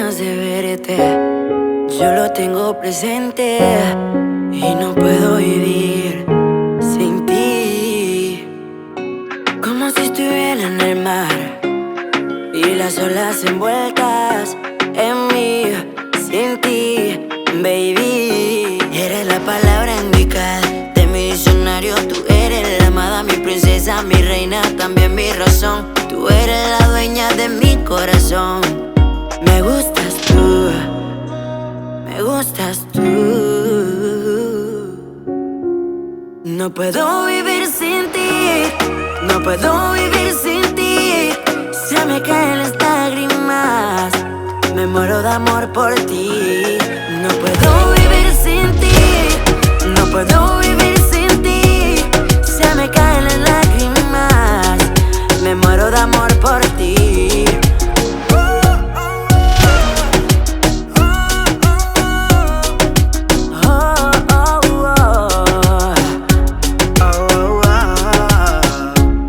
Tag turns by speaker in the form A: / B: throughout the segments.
A: ganas de verte, yo lo tengo presente y no puedo vivir sin ti. Como si estuviera en el mar y las olas envueltas en mí, sin ti, baby. Eres la palabra indicada de mi diccionario. Tú eres la amada, mi princesa, mi reina, también mi razón. Tú eres la dueña de mi corazón. Me gustas tú, me gustas tú. No puedo vivir sin ti, no puedo vivir sin ti. Se me caen las lágrimas, me muero de amor por ti. No puedo vivir sin ti, no puedo vivir sin ti. Se me caen las lágrimas, me muero de amor por ti.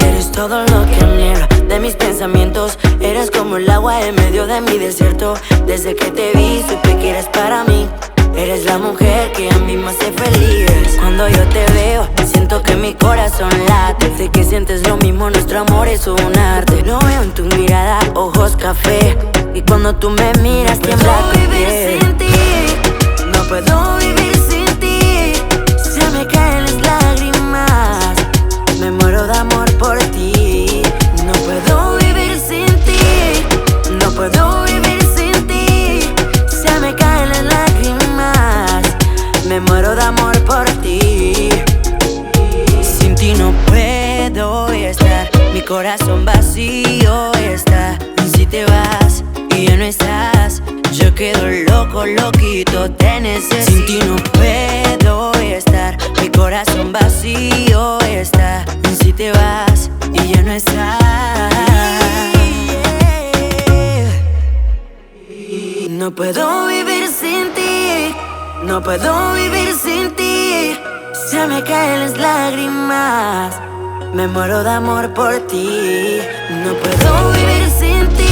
A: Eres todo lo que anhelo de mis pensamientos. Eres como el agua en medio de mi desierto. Desde que te vi supe que eres para mí. Eres la mujer que a mí me hace feliz. Cuando yo te veo, siento que mi corazón late. Sé que sientes lo mismo, nuestro amor es un arte. Lo veo en tu mirada, ojos café. Y cuando tú me miras, tiembla tu piel. No puedo vivir sin ti, no puedo vivir sin ti. Se me caen las lágrimas, me muero de amor por ti. No puedo vivir sin ti, no puedo vivir sin ti. Se me caen las lágrimas, me muero de amor por ti. Sin ti no puedo estar, mi corazón vacío está. Si te vas y ya no estás, yo quedo loco, loquito, te necesito. Sin ti no puedo estar, mi corazón vacío está. Si te vas y ya no estás, no puedo vivir sin ti, no puedo vivir sin ti. Se me caen las lágrimas, me muero de amor por ti. No puedo vivir sin ti.